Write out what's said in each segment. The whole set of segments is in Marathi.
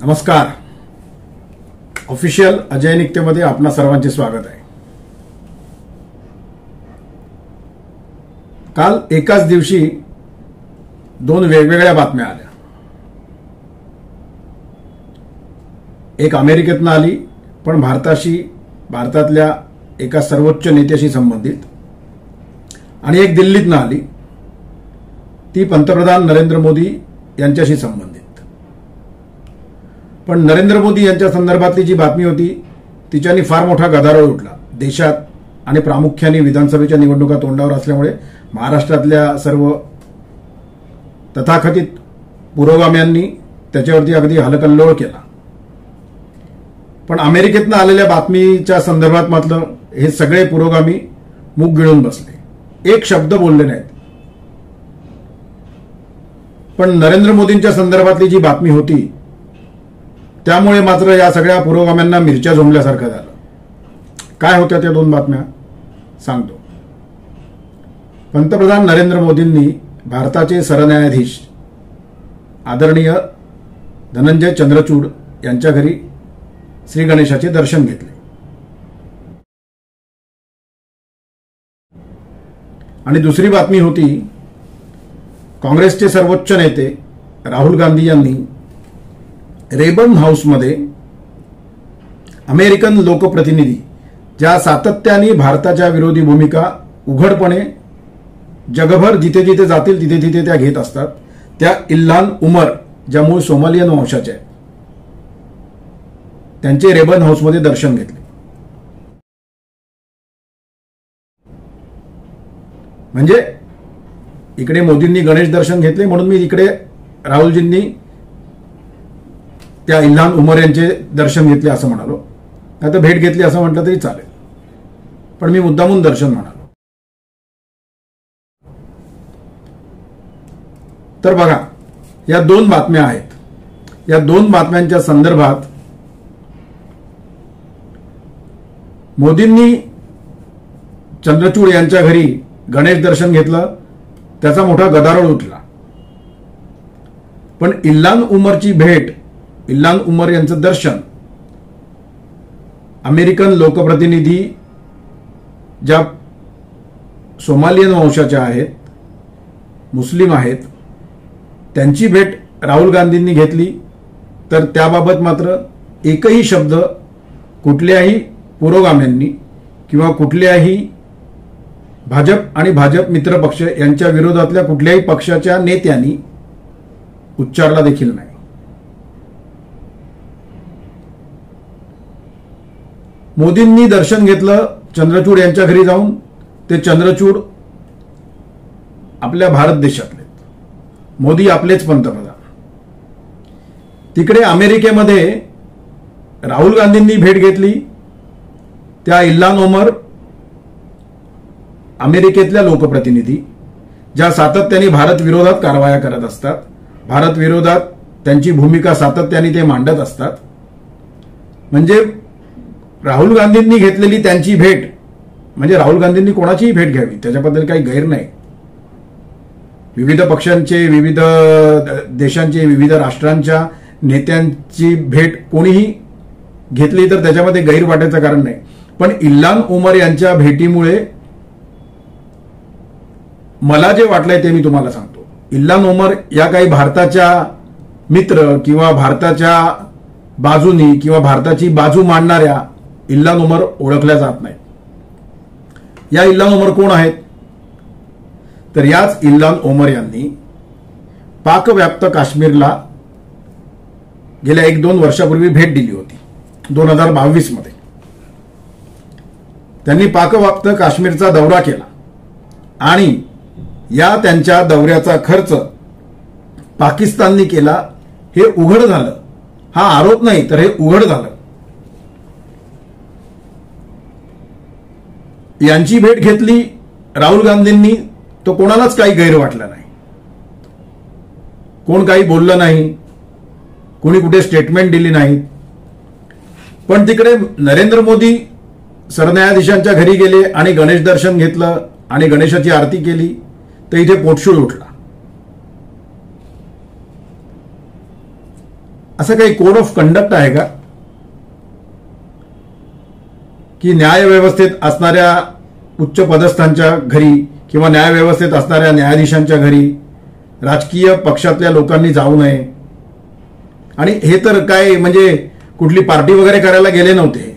नमस्कार. ऑफिशियल अजय निकतेमध्ये आपणा सर्वांचे स्वागत आहे. काल एकाच दिवशी दोन वेगवेगळ्या बातम्या आल्या. एक अमेरिकेतनं आली, पण भारतातल्या एका सर्वोच्च नेत्याशी संबंधित, आणि एक दिल्लीतनं आली, ती पंतप्रधान नरेंद्र मोदी यांच्याशी संबंधित. पण नरेंद्र मोदी यांच्या संदर्भातली जी बातमी होती तिच्यानी फार मोठा गदारोळ उठला देशात, आणि प्रामुख्याने विधानसभेच्या निवडणुका तोंडावर असल्यामुळे महाराष्ट्रातल्या सर्व तथाकथित पुरोगाम्यांनी त्याच्यावरती अगदी हलकल्लोळ केला. पण अमेरिकेतनं आलेल्या बातमीच्या संदर्भात मात्र हे सगळे पुरोगामी मुख गिळून बसले, एक शब्द बोलले नाहीत. पण नरेंद्र मोदींच्या संदर्भातली जी बातमी होती त्यामुळे मात्र या सगळ्या पुरोगाम्यांना मिरच्या झोंबल्यासारखं झालं. काय होत्या त्या दोन बातम्या सांगतो. पंतप्रधान नरेंद्र मोदींनी भारताचे सरन्यायाधीश आदरणीय धनंजय चंद्रचूड यांच्या घरी श्री गणेशाचे दर्शन घेतले. आणि दुसरी बातमी होती, काँग्रेसचे सर्वोच्च नेते राहुल गांधी यांनी रेबन हाऊसमध्ये अमेरिकन लोकप्रतिनिधी ज्या सातत्याने भारताच्या विरोधी भूमिका उघडपणे जगभर जिथे जिथे जातील तिथे तिथे त्या घेत असतात, त्या इल्हान उमर, ज्या मूळ सोमालियन वंशाचे आहेत, त्यांचे रेबन हाऊसमध्ये दर्शन घेतले. म्हणजे इकडे मोदींनी गणेश दर्शन घेतले म्हणून मी इकडे राहुलजींनी त्या इल्हान उमर यांचे दर्शन घेतले असं म्हणालो. आता भेट घेतली असं म्हटलं तरी चालेल, पण मी मुद्दामून दर्शन म्हणालो. तर बघा, या दोन बातम्या आहेत. या दोन बातम्यांच्या संदर्भात मोदींनी चंद्रचूड यांच्या घरी गणेश दर्शन घेतलं, त्याचा मोठा गदारोळ उठला. पण इल्हान उमरची भेट, इल्हान उमर यांचं दर्शन, अमेरिकन लोकप्रतिनिधी ज्या सोमालियन वंशाच्या आहेत, मुस्लिम आहेत, त्यांची भेट राहुल गांधींनी घेतली. तर त्याबाबत मात्र एकही शब्द कुठल्याही पुरोगाम्यांनी किंवा कुठल्याही भाजप आणि भाजप मित्रपक्ष यांच्या विरोधातल्या कुठल्याही पक्षाच्या नेत्यांनी उच्चारला देखील नाही. मोदींनी दर्शन घेतलं चंद्रचूड यांच्या घरी जाऊन. ते चंद्रचूड आपल्या भारत देशातले, मोदी आपलेच पंतप्रधान. तिकडे अमेरिकेमध्ये राहुल गांधींनी भेट घेतली. त्या इल्हान उमर, अमेरिकेतल्या लोकप्रतिनिधी ज्या सातत्याने भारत विरोधात कारवाया करत असतात, भारत विरोधात त्यांची भूमिका सातत्याने ते मांडत असतात. म्हणजे राहुल गांधींनी घेतलेली त्यांची भेट, म्हणजे राहुल गांधींनी कोणाचीही भेट घ्यावी त्याच्याबद्दल काही गैर नाही. विविध पक्षांचे, विविध देशांचे, विविध राष्ट्रांच्या नेत्यांची भेट कोणीही घेतली तर त्याच्यामध्ये गैर वाटायचं कारण नाही. पण इल्हान उमर यांच्या भेटीमुळे मला जे वाटलंय ते मी तुम्हाला सांगतो. इल्हान उमर या काही भारताच्या मित्र किंवा भारताच्या बाजूनी किंवा भारताची बाजू मांडणाऱ्या इल्हान उमर ओळखल्या जात नाहीत. या इल्हान उमर कोण आहेत? तर याच इल्हान उमर यांनी पाकव्याप्त काश्मीरला गेल्या 1-2 वर्षापूर्वी भेट दिली होती, 2022 मध्ये. त्यांनी पाकव्याप्त काश्मीरचा दौरा केला आणि या त्यांच्या दौऱ्याचा खर्च पाकिस्तानने केला, हे उघड झालं. हा आरोप नाही, तर हे उघड झालं. यांची भेट घेतली राहुल गांधींनी, तो कोणालाच काही गैर वाटलं नाही, कोण काही बोललं नाही, कोणी कुठे स्टेटमेंट दिली नाही. पण तिकडे नरेंद्र मोदी सरन्यायाधीशांच्या घरी गेले आणि गणेश दर्शन घेतलं आणि गणेशाची आरती केली, तर इथे पोटशूळ उठला. असं काही कोड ऑफ कंडक्ट आहे का की न्यायव्यवस्थेत असणाऱ्या उच्च पदस्थांच्या घरी किंवा न्यायव्यवस्थेत असणाऱ्या न्यायाधीशांच्या घरी राजकीय पक्षातल्या लोकांनी जाऊ नये? आणि हे तर काय म्हणजे कुठली पार्टी वगैरे करायला गेले नव्हते.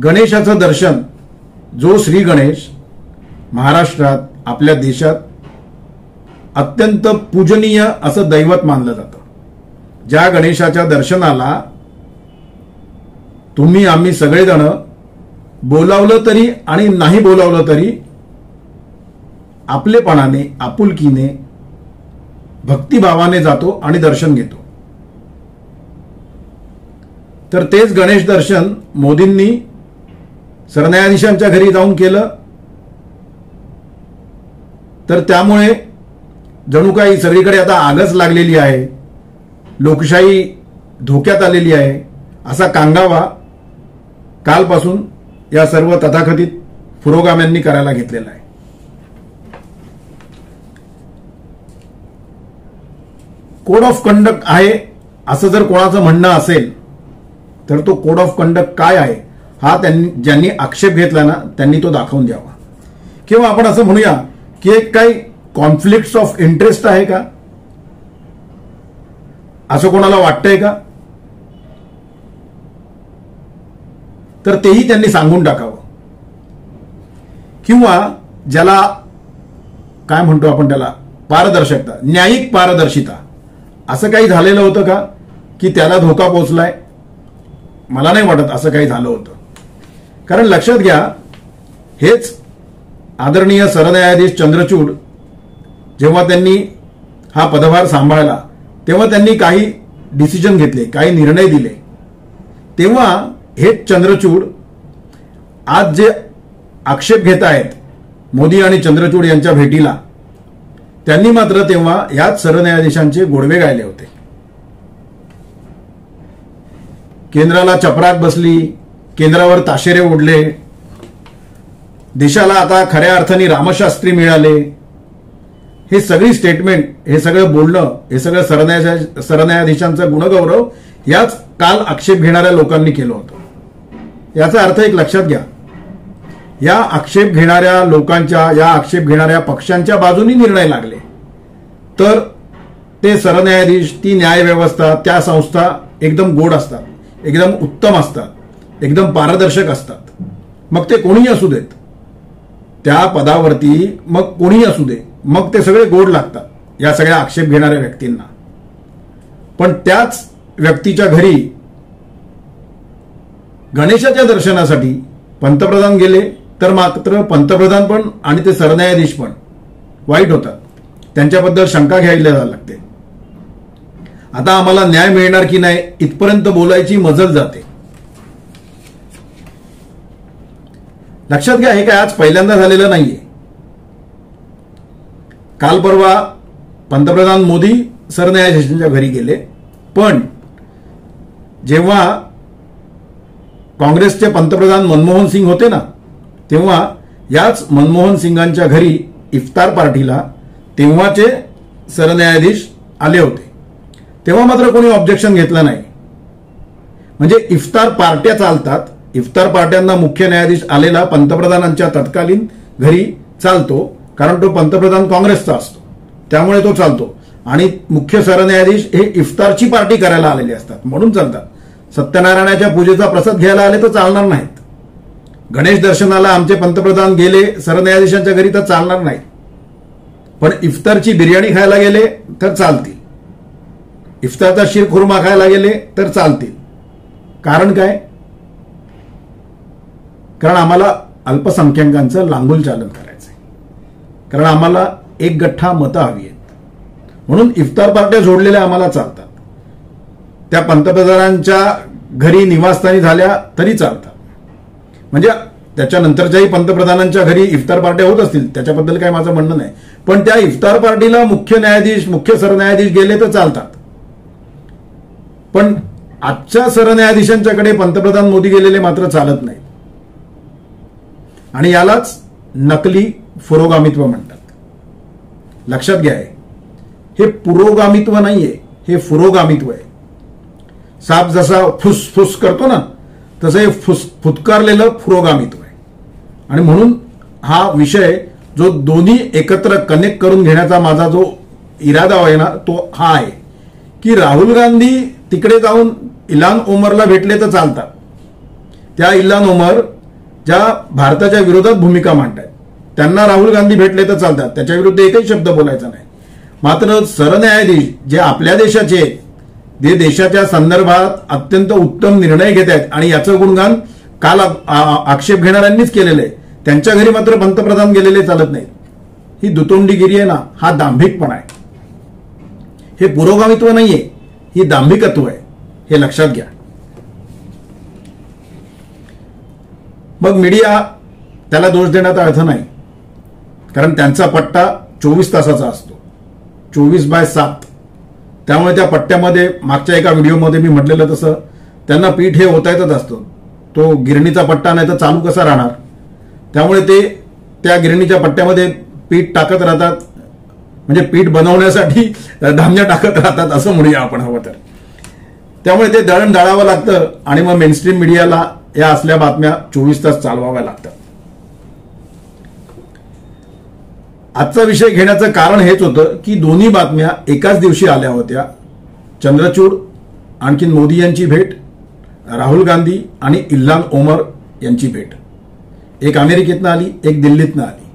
गणेशाचं दर्शन, जो श्री गणेश महाराष्ट्रात आपल्या देशात अत्यंत पूजनीय असं दैवत मानलं जातं, ज्या गणेशाच्या दर्शनाला तुम्ही आम्ही सगळेजण बोलावलं तरी आणि नाही बोलावलं तरी आपलेपणाने, आपुलकीने, भक्तिभावाने जातो आणि दर्शन घेतो. तर तेच गणेश दर्शन मोदींनी सरन्यायाधीशांच्या घरी जाऊन केलं. तर त्यामुळे जणू काही सगळीकडे आता आगच लागलेली आहे, लोकशाही धोक्यात आलेली आहे असा कांगावा कालपासून या सर्व तथाकथित पुरोगाम्यांनी करायला घेतलेला आहे. कोड ऑफ कंडक्ट आहे असं जर कोणाचं म्हणणं असेल तर तो कोड ऑफ कंडक्ट काय आहे हा ज्यांनी आक्षेप घेतला ना त्यांनी तो दाखवून द्यावा. किंवा आपण असं म्हणूया की एक काही कॉन्फ्लिक्ट्स ऑफ इंटरेस्ट आहे का, असं कोणाला वाटतंय का? तर तेही त्यांनी सांगून टाकावं. किंवा ज्याला काय म्हणतो आपण त्याला पारदर्शकता, न्यायिक पारदर्शिता, असं काही झालेलं होतं का की त्याला धोका पोहोचलाय? मला नाही वाटत असं काही झालं होतं. कारण लक्षात घ्या, हेच आदरणीय सरन्यायाधीश चंद्रचूड जेव्हा त्यांनी हा पदभार सांभाळला तेव्हा त्यांनी काही डिसिजन घेतले, काही निर्णय दिले. तेव्हा हेच चंद्रचूड आज जे आक्षेप घेत आहेत मोदी आणि चंद्रचूड यांच्या भेटीला, त्यांनी मात्र तेव्हा याच सरन्यायाधीशांचे गोडवे गायले होते. केंद्राला चपराक बसली, केंद्रावर ताशेरे ओढले, देशाला आता खऱ्या अर्थाने रामशास्त्री मिळाले. हे सगळी स्टेटमेंट, हे सगळं बोलणं, हे सगळं सरन्यायाधीशांचा गुणगौरव याच काल आक्षेप घेणाऱ्या लोकांनी केलं होतं. याचा अर्थ एक लक्षात घ्या, या आक्षेप घेणाऱ्या लोकांच्या, या आक्षेप घेणाऱ्या पक्षांच्या बाजूनी निर्णय लागले तर ते सरन्यायाधीश, ती न्यायव्यवस्था, त्या संस्था एकदम गोड असतात, एकदम उत्तम असतात, एकदम पारदर्शक असतात. मग ते कोणीही असू देत, त्या पदावरती मग कोणीही असू दे, मग ते सगळे गोड लागतात या सगळ्या आक्षेप घेणाऱ्या व्यक्तींना. पण त्याच व्यक्तीच्या घरी गणेशाच्या दर्शनासाठी पंतप्रधान गेले तर मात्र पंतप्रधान पण आणि ते सरन्यायाधीश पण वाईट होतात, त्यांच्याबद्दल शंका घ्यायला लागते. आता आम्हाला न्याय मिळणार की नाही इथपर्यंत बोलायची मजल जाते. लक्षात घ्या, हे काय आज पहिल्यांदा झालेलं नाहीये. काल परवा पंतप्रधान मोदी सरन्यायाधीशांच्या घरी गेले, पण जेव्हा काँग्रेसचे पंतप्रधान मनमोहन सिंग होते ना, तेव्हा याच मनमोहन सिंगांच्या घरी इफ्तार पार्टीला तेव्हाचे सरन्यायाधीश आले होते. तेव्हा मात्र कोणी ऑब्जेक्शन घेतलं नाही. म्हणजे इफ्तार पार्ट्या चालतात, इफ्तार पार्ट्यांना मुख्य न्यायाधीश आलेला पंतप्रधानांच्या तत्कालीन घरी चालतो, कारण तो पंतप्रधान काँग्रेसचा असतो, त्यामुळे तो चालतो. आणि मुख्य सरन्यायाधीश हे इफ्तारची पार्टी करायला आलेले असतात म्हणून चालतात. सत्यनारायणाच्या पूजेचा प्रसाद घ्यायला आले तर चालणार नाहीत. गणेश दर्शनाला आमचे पंतप्रधान गेले सरन्यायाधीशांच्या घरी तर चालणार नाही. पण इफ्तारची बिर्याणी खायला गेले तर चालतील, इफ्तारचा शिरखुर्मा खायला गेले तर चालतील. कारण काय? कारण आम्हाला अल्पसंख्याकांचं लांगुल चालन करायचंय, कारण आम्हाला एक गठ्ठा मतं हवी आहेत. म्हणून इफ्तार पार्ट्या जोडलेल्या आम्हाला चालतात. त्या पंतप्रधानांच्या घरी निवासस्थानी झाल्या तरी चालतात. म्हणजे त्याच्यानंतरच्याही पंतप्रधानांच्या घरी इफ्तार पार्ट्या होत असतील, त्याच्याबद्दल काय माझं म्हणणं नाही. पण त्या इफ्तार पार्टीला मुख्य न्यायाधीश, मुख्य सरन्यायाधीश गेले तर चालतात. पण आजच्या सरन्यायाधीशांच्याकडे पंतप्रधान मोदी गेलेले मात्र चालत नाही. आणि यालाच नकली पुरोगामित्व म्हणतात. लक्षात घ्या, हे पुरोगामित्व नाहीये, हे पुरोगामित्व आहे. साप जसा फुसफुस करतो ना, तसं हे फुटकारलेलं पुरोगामित्व आहे. आणि म्हणून हा विषय जो दोन्ही एकत्र कनेक्ट करून घेण्याचा माझा जो इरादा आहे ना, तो हा आहे की राहुल गांधी तिकडे जाऊन इल्हान ओमरला भेटले तर चालतात. त्या इल्हान ओमर ज्या भारताच्या विरोधात भूमिका मांडतात, त्यांना राहुल गांधी भेटले तर चालतात, त्याच्या विरुद्ध एकही शब्द बोलायचा नाही. मात्र सरन्यायाधीश जे आपल्या देशाचे, जे देशाच्या संदर्भात अत्यंत उत्तम निर्णय घेत आहेत आणि याचं गुणगान काल आक्षेप घेणाऱ्यांनीच केलेलं आहे, त्यांच्या घरी मात्र पंतप्रधान गेलेले चालत नाहीत. ही दुतोंडीगिरी आहे ना, हा दांभिकपणा आहे. हे पुरोगामित्व नाहीये, ही दांभिकत्व आहे, हे लक्षात घ्या. मग मीडिया त्याला दोष देण्याचा अर्थ नाही, कारण त्यांचा पट्टा 24 तासाचा असतो, 24/7. त्यामुळे त्या पट्ट्यामध्ये मागच्या एका व्हिडिओमध्ये मी म्हटलेलं तसं त्यांना पीठ हे ओतायचंच असतं. तो गिरणीचा पट्टा नाही तर चालू कसा राहणार. त्यामुळे ते त्या गिरणीच्या पट्ट्यामध्ये पीठ टाकत राहतात, म्हणजे पीठ बनवण्यासाठी धान्य टाकत राहतात असं म्हणूया आपण हवं तर. त्यामुळे ते दळण दळावं लागतं आणि मग मेनस्ट्रीम मीडियाला या असल्या बातम्या 24 तास चालवाव्या लागतात. आजचा विषय घेण्याचं कारण हेच होतं की दोन्ही बातम्या एकाच दिवशी आल्या होत्या. चंद्रचूड, आणखीन मोदी यांची भेट, राहुल गांधी आणि इल्हान ओमर यांची भेट. एक अमेरिकेतनं आली, एक दिल्लीतनं आली.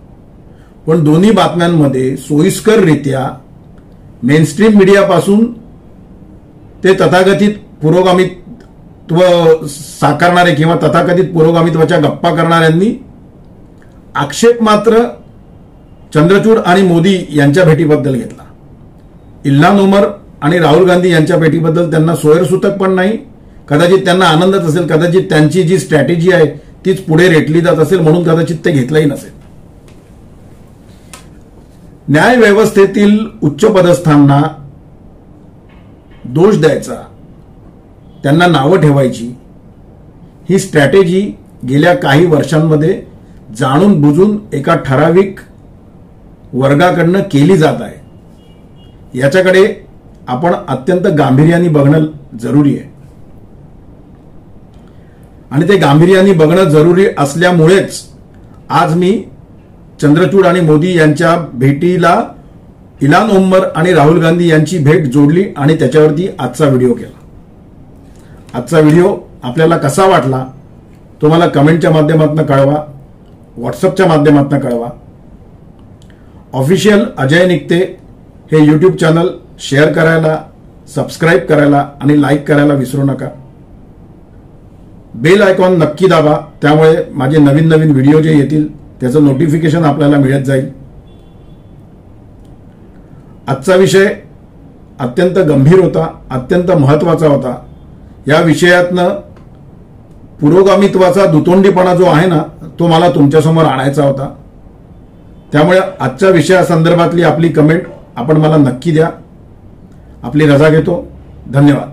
पण दोन्ही बातम्यांमध्ये सोयीस्कररित्या मेनस्ट्रीम मीडियापासून ते तथाकथित पुरोगामित्व साकारणारे किंवा तथाकथित पुरोगामित्वाच्या गप्पा करणाऱ्यांनी आक्षेप मात्र चंद्रचूड आणि मोदी यांच्या भेटीबद्दल घेतला. इल्हान ओमर आणि राहुल गांधी यांच्या भेटीबद्दल त्यांना सोयरसूतक पण नाही. कदाचित त्यांना आनंदच असेल, कदाचित त्यांची जी स्ट्रॅटेजी आहे तीच पुढे रेटली जात असेल म्हणून कदाचित ते घेतलंही नसेल. न्याय व्यवस्थेतील उच्चपदस्थांना दोष द्यायचा, त्यांना नावं ठेवायची, ही स्ट्रॅटेजी गेल्या काही वर्षांमध्ये जाणून बुजून एका ठराविक वर्गाकडनं केली जात आहे. याच्याकडे आपण अत्यंत गांभीर्याने बघणं जरुरी आहे. आणि ते गांभीर्याने बघणं जरुरी असल्यामुळेच आज मी चंद्रचूड आणि मोदी यांच्या भेटीला इल्हान ओमर आणि राहुल गांधी यांची भेट जोडली आणि त्याच्यावरती आजचा व्हिडिओ केला. आजचा व्हिडिओ आपल्याला कसा वाटला तो मला कमेंटच्या माध्यमातून कळवा, व्हॉट्सअपच्या माध्यमातून कळवा. ऑफिशियल अजय निकते हे यूट्यूब चॅनल शेअर करायला, सबस्क्राईब करायला आणि लाईक करायला विसरू नका. बेल आयकॉन नक्की दाबा, त्यामुळे माझे नवीन नवीन व्हिडिओ जे येतील त्याचं नोटिफिकेशन आपल्याला मिळत जाईल. आजचा विषय अत्यंत गंभीर होता, अत्यंत महत्वाचा होता. या विषयातनं पुरोगामित्वाचा दुतोंडीपणा जो आहे ना, तो मला तुमच्यासमोर आणायचा होता. त्यामुळे आजच्या विषयासंदर्भातली आपली कमेंट आपण मला नक्की द्या. आपली रजा घेतो. धन्यवाद.